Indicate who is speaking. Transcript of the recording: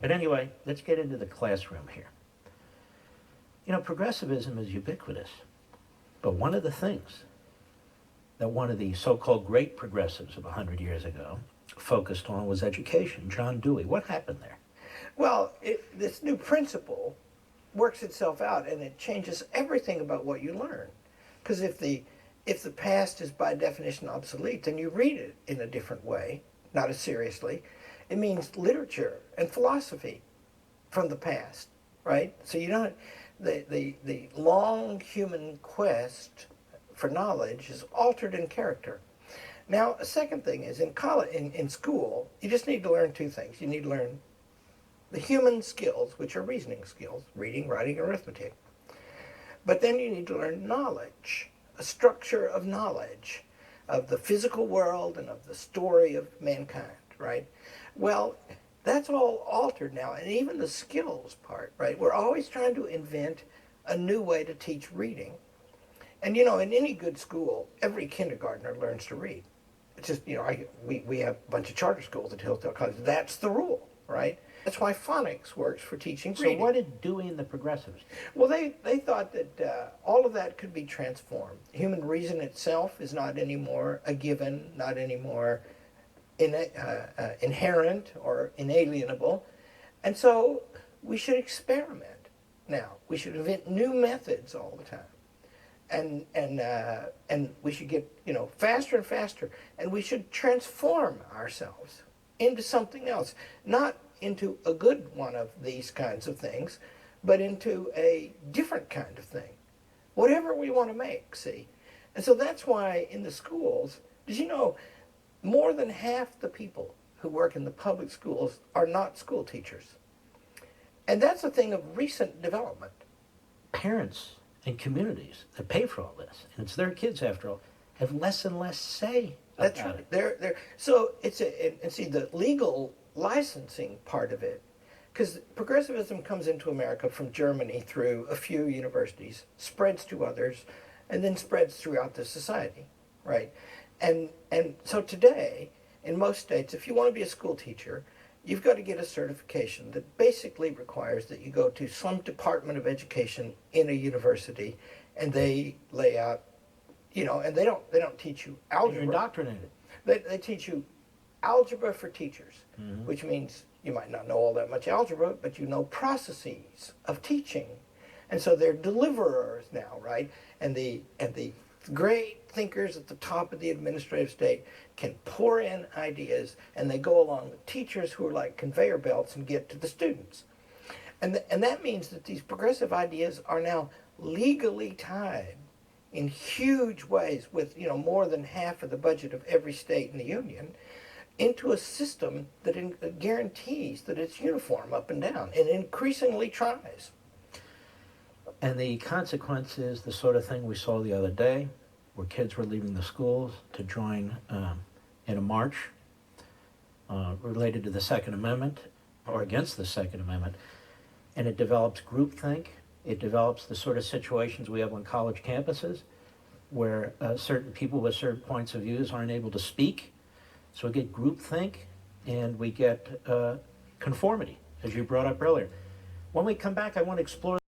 Speaker 1: But anyway, let's get into the classroom here. You know, progressivism is ubiquitous, but one of the things that one of the so-called great progressives of 100 years ago focused on was education, John Dewey. What happened there?
Speaker 2: Well, this new principle works itself out, and it changes everything about what you learn. Because if the past is by definition obsolete, then you read it in a different way, not as seriously. It means literature and philosophy from the past, right? So you don't the long human quest for knowledge is altered in character. Now, a second thing is in college, in school, you just need to learn two things. You need to learn the human skills, which are reasoning skills, reading, writing, arithmetic. But then you need to learn knowledge, a structure of knowledge of the physical world and of the story of mankind, right? Well, that's all altered now, and even the skills part, right? We're always trying to invent a new way to teach reading. And you know, in any good school, every kindergartner learns to read. It's just, you know, we have a bunch of charter schools at Hillsdale College. That's the rule, right? That's why phonics works for teaching reading.
Speaker 1: So what did Dewey and the progressives do?
Speaker 2: Well, they thought that all of that could be transformed. Human reason itself is not anymore a given, not anymore inherent or inalienable. And so we should experiment now. We should invent new methods all the time. And we should get, you know, faster and faster. And we should transform ourselves into something else. Not into a good one of these kinds of things, but into a different kind of thing. Whatever we want to make, see? And so that's why in the schools, did you know, more than half the people who work in the public schools are not school teachers. And that's a thing of recent development.
Speaker 1: Parents and communities that pay for all this, and it's their kids after all, have less and less say about
Speaker 2: That's right.
Speaker 1: it.
Speaker 2: So it's and see the legal licensing part of it, because progressivism comes into America from Germany through a few universities, spreads to others, and then spreads throughout the society, right? And so today, in most states, if you want to be a school teacher, you've got to get a certification that basically requires that you go to some department of education in a university, and they lay out, you know, and they don't teach you algebra.
Speaker 1: You're indoctrinated.
Speaker 2: They teach you algebra for teachers,
Speaker 1: Mm-hmm.
Speaker 2: which means you might not know all that much algebra, but you know processes of teaching. And so they're deliverers now, right? And the great thinkers at the top of the administrative state can pour in ideas, and they go along with teachers who are like conveyor belts and get to the students. And that means that these progressive ideas are now legally tied in huge ways with, you know, more than half of the budget of every state in the union into a system that guarantees that it's uniform up and down, and increasingly tries.
Speaker 1: And the consequence is the sort of thing we saw the other day, where kids were leaving the schools to join in a march related to the Second Amendment or against the Second Amendment. And it develops groupthink. It develops the sort of situations we have on college campuses where certain people with certain points of views aren't able to speak. So we get groupthink and we get conformity, as you brought up earlier. When we come back, I want to explore